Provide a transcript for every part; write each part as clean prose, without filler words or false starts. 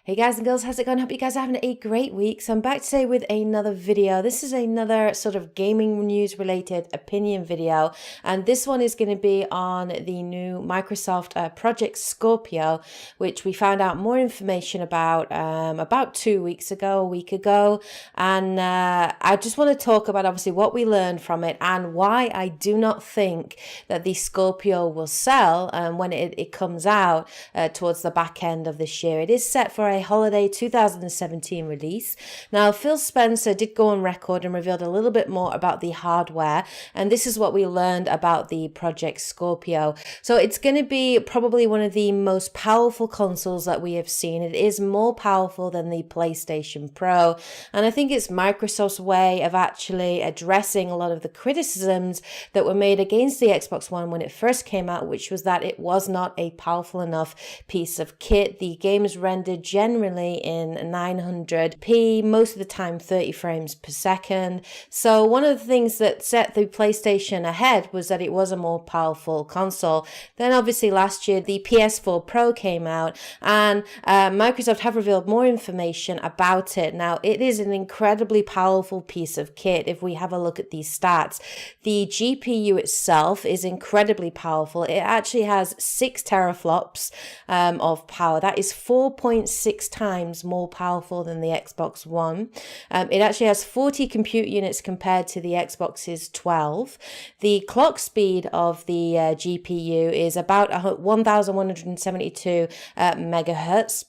Hey guys and girls, how's it going? Hope you guys are having a great week. So I'm back today with another video. This is another sort of gaming news related opinion video, and this one is going to be on the new Microsoft Project Scorpio, which we found out more information about 2 weeks ago, a week ago, and I just want to talk about obviously what we learned from it and why I do not think that the Scorpio will sell when it comes out towards the back end of this year. It is set for a holiday 2017 release. Now, Phil Spencer did go on record and revealed a little bit more about the hardware, and this is what we learned about the Project Scorpio. So it's going to be probably one of the most powerful consoles that we have seen. It is more powerful than the PlayStation Pro, and I think it's Microsoft's way of actually addressing a lot of the criticisms that were made against the Xbox One when it first came out, which was that it was not a powerful enough piece of kit. The game is rendered generally in 900p, most of the time 30 frames per second. So one of the things that set the PlayStation ahead was that it was a more powerful console. Then obviously last year the PS4 Pro came out, and Microsoft have revealed more information about it. Now, it is an incredibly powerful piece of kit. If we have a look at these stats, the GPU itself is incredibly powerful. It actually has 6 teraflops of power. That is 4.6 times more powerful than the Xbox One. It actually has 40 compute units compared to the Xbox's 12. The clock speed of the GPU is about 1172 megahertz.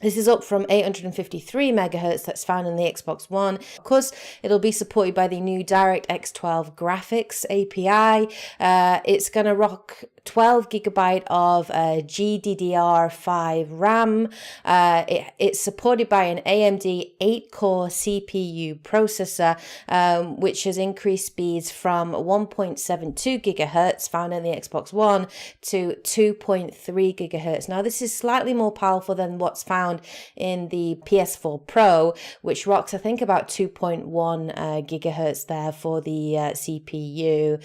This is up from 853 megahertz that's found in the Xbox One. Of course, it'll be supported by the new DirectX 12 graphics API. It's going to rock 12 gigabyte of GDDR5 RAM. It's supported by an AMD 8-core CPU processor, which has increased speeds from 1.72 gigahertz found in the Xbox One to 2.3 gigahertz. Now, this is slightly more powerful than what's found in the PS4 Pro, which rocks, I think, about 2.1 gigahertz there for the CPU.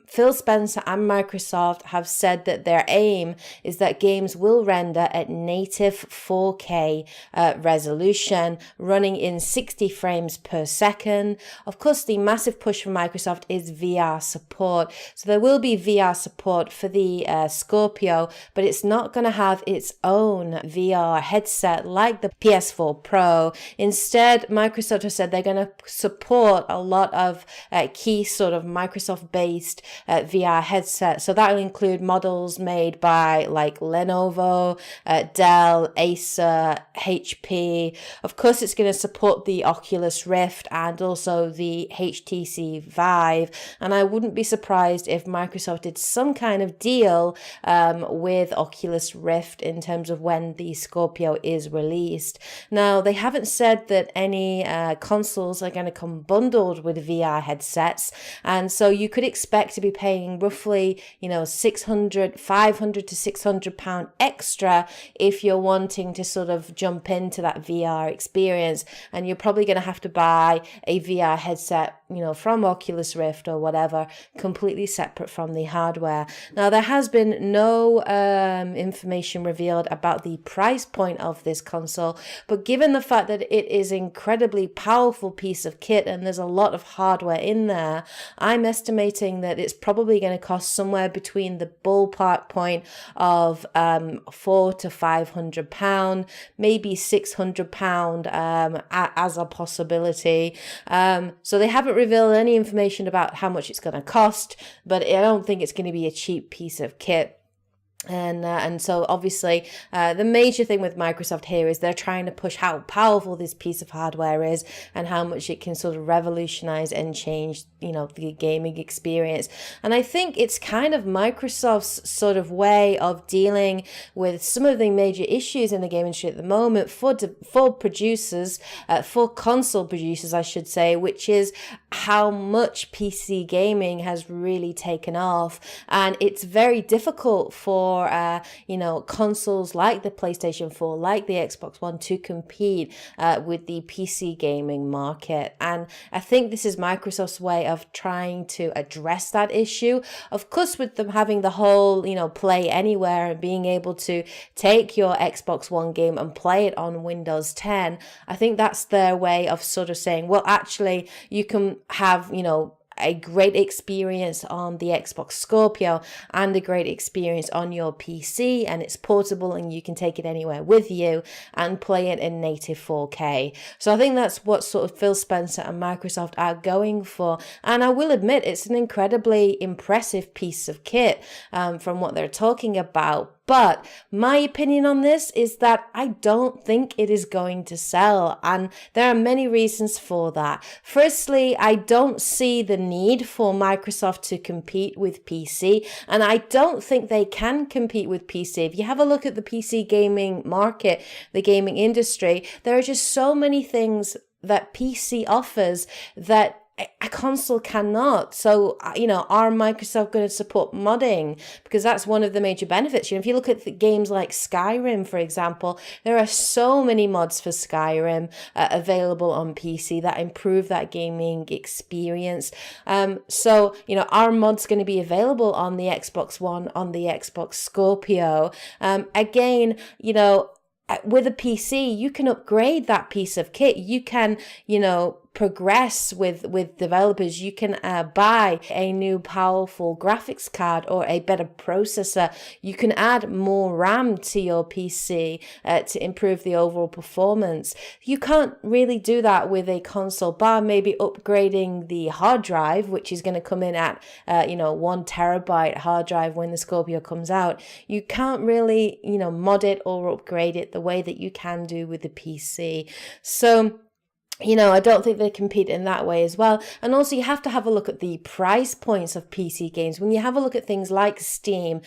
Phil Spencer and Microsoft have said that their aim is that games will render at native 4K resolution, running in 60 frames per second. Of course, the massive push from Microsoft is VR support. So there will be VR support for the Scorpio, but it's not going to have its own VR headset like the PS4 Pro. Instead, Microsoft has said they're going to support a lot of key sort of Microsoft-based VR headset. So that will include models made by like Lenovo, Dell, Acer, HP. Of course, it's going to support the Oculus Rift and also the HTC Vive. And I wouldn't be surprised if Microsoft did some kind of deal with Oculus Rift in terms of when the Scorpio is released. Now, they haven't said that any consoles are going to come bundled with VR headsets, and so you could expect to be paying roughly, 500 to 600 pound extra if you're wanting to sort of jump into that VR experience, and you're probably going to have to buy a VR headset, from Oculus Rift or whatever, completely separate from the hardware. Now, there has been no information revealed about the price point of this console, but given the fact that it is an incredibly powerful piece of kit and there's a lot of hardware in there, I'm estimating that it's probably going to cost somewhere between the ballpark point of £400 to £500, maybe £600 as a possibility. So they haven't revealed any information about how much it's going to cost, but I don't think it's going to be a cheap piece of kit. And so obviously the major thing with Microsoft here is they're trying to push how powerful this piece of hardware is and how much it can sort of revolutionize and change, the gaming experience. And I think it's kind of Microsoft's sort of way of dealing with some of the major issues in the game industry at the moment for producers, for console producers, I should say, which is how much PC gaming has really taken off. And it's very difficult for for, consoles like the PlayStation 4, like the Xbox One to compete with the PC gaming market. And I think this is Microsoft's way of trying to address that issue. Of course, with them having the whole, play anywhere and being able to take your Xbox One game and play it on Windows 10, I think that's their way of sort of saying, well, actually, you can have, a great experience on the Xbox Scorpio and a great experience on your PC, and it's portable and you can take it anywhere with you and play it in native 4K. So I think that's what sort of Phil Spencer and Microsoft are going for. And I will admit, it's an incredibly impressive piece of kit from what they're talking about. But my opinion on this is that I don't think it is going to sell. And there are many reasons for that. Firstly, I don't see the need for Microsoft to compete with PC. And I don't think they can compete with PC. If you have a look at the PC gaming market, the gaming industry, there are just so many things that PC offers that a console cannot. So, are Microsoft going to support modding? Because that's one of the major benefits. If you look at the games like Skyrim, for example, there are so many mods for Skyrim available on PC that improve that gaming experience. Are mods going to be available on the Xbox One, on the Xbox Scorpio? With a PC, you can upgrade that piece of kit. You can, progress with developers. You can buy a new powerful graphics card or a better processor. You can add more RAM to your PC to improve the overall performance. You can't really do that with a console, bar maybe upgrading the hard drive, which is going to come in at 1 terabyte hard drive when the Scorpio comes out. You can't really mod it or upgrade it the way that you can do with the PC. So I don't think they compete in that way as well. And also you have to have a look at the price points of PC games. When you have a look at things like Steam,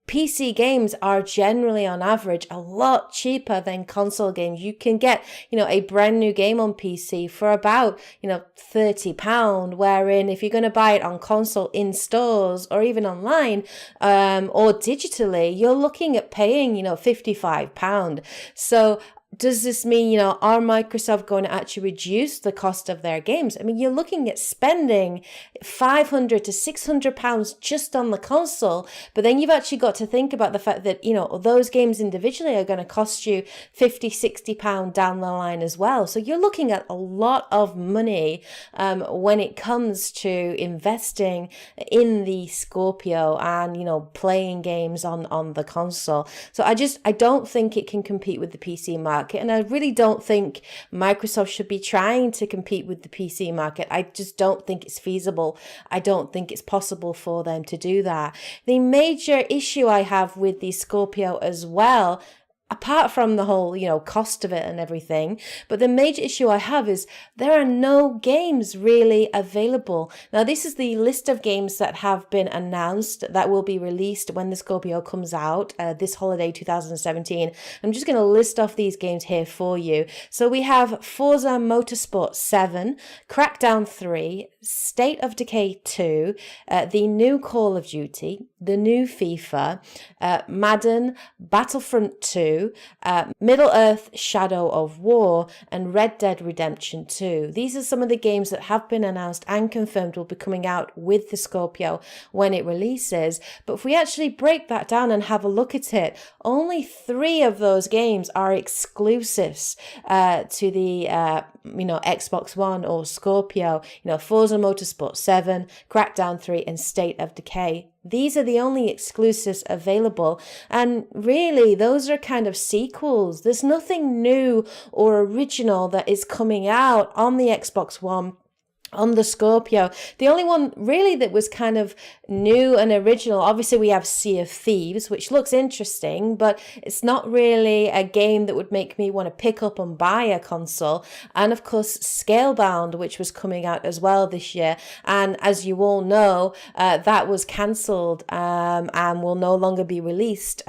PC games are generally on average a lot cheaper than console games. You can get, a brand new game on PC for about, £30, wherein if you're going to buy it on console in stores or even online, or digitally, you're looking at paying, £55. So does this mean, are Microsoft going to actually reduce the cost of their games? I mean, you're looking at spending £500 to £600 just on the console, but then you've actually got to think about the fact that, those games individually are going to cost you £50, £60 down the line as well. So you're looking at a lot of money when it comes to investing in the Scorpio and, playing games on the console. So I don't think it can compete with the PC market. And I really don't think Microsoft should be trying to compete with the PC market. I just don't think it's feasible. I don't think it's possible for them to do that. The major issue I have with the Scorpio as well, apart from the whole, cost of it and everything, but the major issue I have is there are no games really available. Now, this is the list of games that have been announced that will be released when the Scorpio comes out this holiday 2017. I'm just going to list off these games here for you. So we have Forza Motorsport 7, Crackdown 3, State of Decay 2, the new Call of Duty, the new FIFA, Madden, Battlefront 2, Middle-earth Shadow of War, and Red Dead Redemption 2. These are some of the games that have been announced and confirmed will be coming out with the Scorpio when it releases. But if we actually break that down and have a look at it, only 3 of those games are exclusives to the Xbox One or Scorpio. Forza Motorsport 7, Crackdown 3, and State of Decay. These are the only exclusives available. And really, those are kind of sequels. There's nothing new or original that is coming out on the Xbox One, on the Scorpio. The only one really that was kind of new and original, obviously we have Sea of Thieves, which looks interesting, but it's not really a game that would make me want to pick up and buy a console. And of course, Scalebound, which was coming out as well this year. And as you all know, that was cancelled and will no longer be released,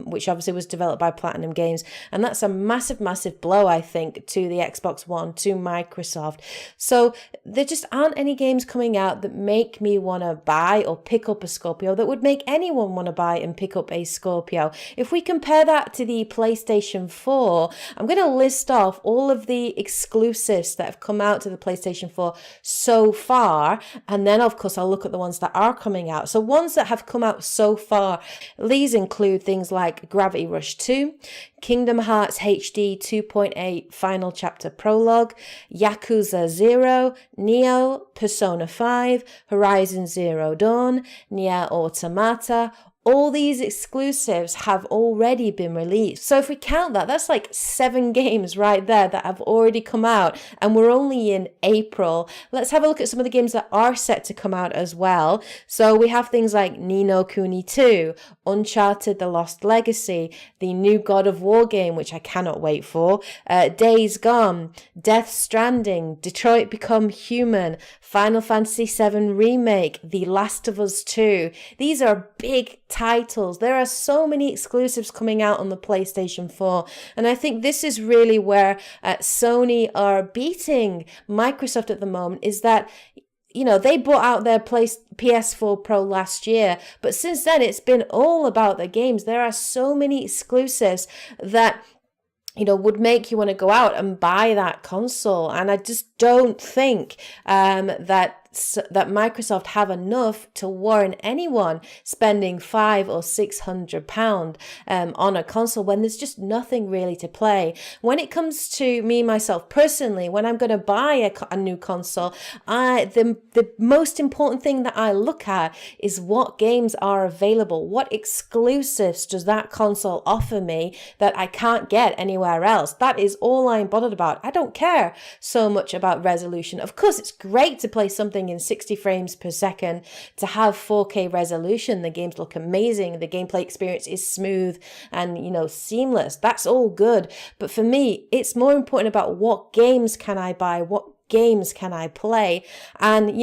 which obviously was developed by Platinum Games. And that's a massive, massive blow, I think, to the Xbox One, to Microsoft. So the just aren't any games coming out that make me want to buy or pick up a Scorpio, that would make anyone want to buy and pick up a Scorpio. If we compare that to the PlayStation 4, I'm going to list off all of the exclusives that have come out to the PlayStation 4 so far, and then of course I'll look at the ones that are coming out. So ones that have come out so far, these include things like Gravity Rush 2, Kingdom Hearts HD 2.8 Final Chapter Prologue, Yakuza 0, Neo, Persona 5, Horizon Zero Dawn, Nier Automata. All these exclusives have already been released. So if we count that, that's like 7 games right there that have already come out, and we're only in April. Let's have a look at some of the games that are set to come out as well. So we have things like Ni no Kuni 2, Uncharted The Lost Legacy, the new God of War game, which I cannot wait for, Days Gone, Death Stranding, Detroit Become Human, Final Fantasy VII Remake, The Last of Us 2. These are big titles. There are so many exclusives coming out on the PlayStation 4, and I think this is really where Sony are beating Microsoft at the moment, is that they bought out their PS4 Pro last year, but since then it's been all about the games. There are so many exclusives that would make you want to go out and buy that console. And I just don't think that Microsoft have enough to warrant anyone spending £500 or £600 on a console when there's just nothing really to play. When it comes to me, myself personally, when I'm going to buy a new console, the most important thing that I look at is what games are available. What exclusives does that console offer me that I can't get anywhere else? That is all I'm bothered about. I don't care so much about resolution. Of course, it's great to play something in 60 frames per second, to have 4K resolution. The games look amazing. The gameplay experience is smooth and, seamless. That's all good. But for me, it's more important about what games can I buy, what games can I play. And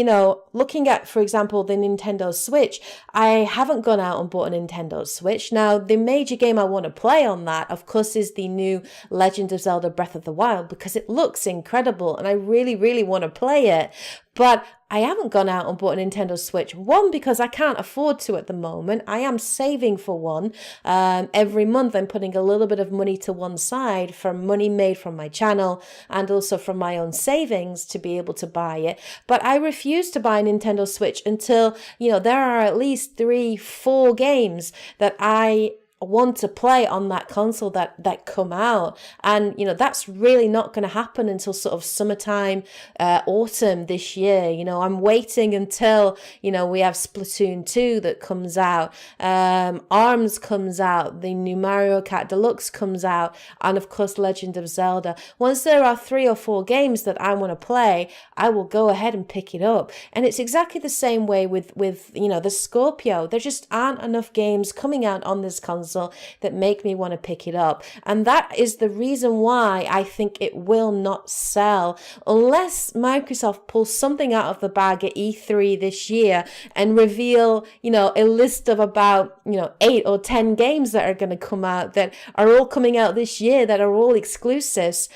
looking at, for example, the Nintendo Switch, I haven't gone out and bought a Nintendo Switch. Now, the major game I want to play on that, of course, is the new Legend of Zelda Breath of the Wild, because it looks incredible and I really, really want to play it. But I haven't gone out and bought a Nintendo Switch. One, because I can't afford to at the moment. I am saving for one. Every month I'm putting a little bit of money to one side for money made from my channel and also from my own savings to be able to buy it. But I refuse to buy a Nintendo Switch until, there are at least 3-4 games that I want to play on that console that come out. And that's really not going to happen until sort of summertime, autumn this year. I'm waiting until we have Splatoon 2 that comes out, ARMS comes out, the new Mario Kart Deluxe comes out, and of course Legend of Zelda. Once there are 3 or 4 games that I want to play, I will go ahead and pick it up. And it's exactly the same way with the Scorpio. There just aren't enough games coming out on this console that make me want to pick it up. And that is the reason why I think it will not sell unless Microsoft pulls something out of the bag at E3 this year and reveal, a list of about, 8 or 10 games that are going to come out that are all coming out this year that are all exclusives.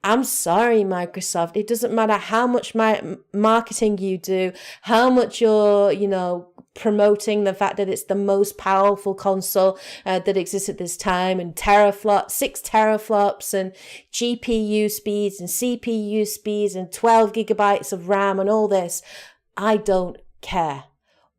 I'm sorry, Microsoft. It doesn't matter how much marketing you do, how much you're, promoting the fact that it's the most powerful console that exists at this time, and 6 teraflops and GPU speeds and CPU speeds and 12 gigabytes of RAM and all this. I don't care.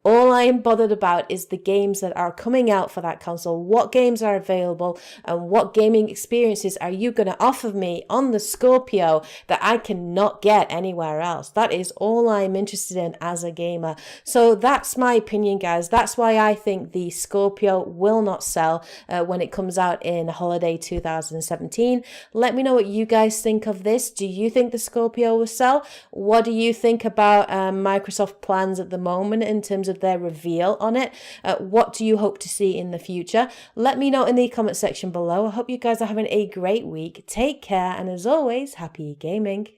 All I am bothered about is the games that are coming out for that console. What games are available and what gaming experiences are you going to offer me on the Scorpio that I cannot get anywhere else? That is all I'm interested in as a gamer. So that's my opinion, guys. That's why I think the Scorpio will not sell when it comes out in holiday 2017. Let me know what you guys think of this. Do you think the Scorpio will sell? What do you think about Microsoft plans at the moment in terms of their reveal on it? What do you hope to see in the future? Let me know in the comment section below. I hope you guys are having a great week. Take care, and as always, happy gaming.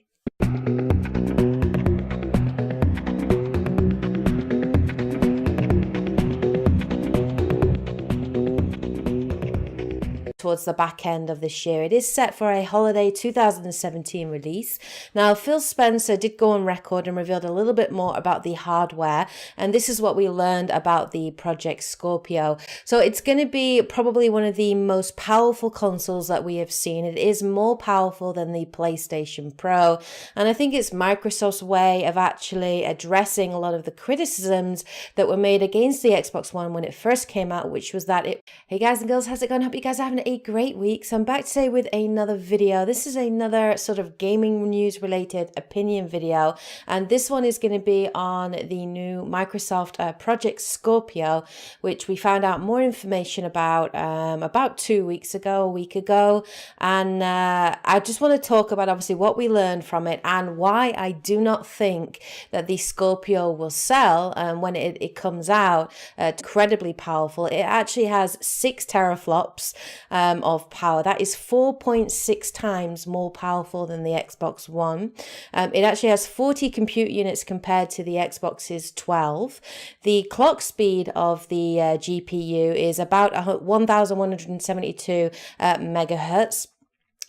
towards the back end of this year. It is set for a holiday 2017 release. Now, Phil Spencer did go on record and revealed a little bit more about the hardware, and this is what we learned about the Project Scorpio. So it's going to be probably one of the most powerful consoles that we have seen. It is more powerful than the PlayStation Pro, and I think it's Microsoft's way of actually addressing a lot of the criticisms that were made against the Xbox One when it first came out, which was that it... Hey guys and girls, how's it going? Hope you guys are having a great week. So I'm back today with another video. This is another sort of gaming news related opinion video, and this one is going to be on the new Microsoft Project Scorpio, which we found out more information about 2 weeks ago, a week ago, and I just want to talk about obviously what we learned from it and why I do not think that the Scorpio will sell when it comes out. Incredibly powerful. It actually has 6 teraflops of power. That is 4.6 times more powerful than the Xbox One. It actually has 40 compute units compared to the Xbox's 12. The clock speed of the GPU is about 1172 megahertz.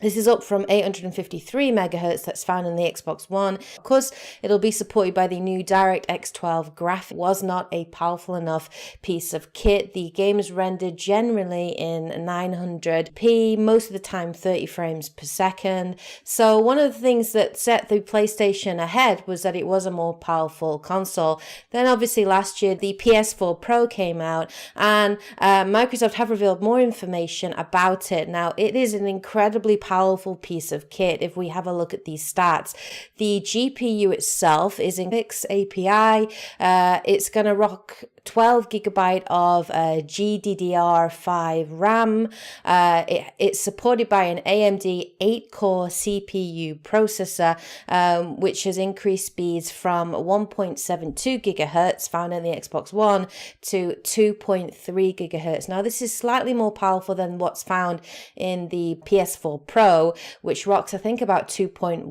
This is up from 853 megahertz that's found in the Xbox One. Of course, it'll be supported by the new DirectX 12 graphic. It was not a powerful enough piece of kit. The game is rendered generally in 900p, most of the time 30 frames per second. So one of the things that set the PlayStation ahead was that it was a more powerful console. Then obviously last year, the PS4 Pro came out, and Microsoft have revealed more information about it. Now, it is an incredibly powerful piece of kit. If we have a look at these stats, the GPU itself is in X API. It's going to rock 12 gigabyte of GDDR5 RAM. It's supported by an AMD 8-core CPU processor, which has increased speeds from 1.72 gigahertz found in the Xbox One to 2.3 gigahertz. Now, this is slightly more powerful than what's found in the PS4 Pro, which rocks, I think, about 2.1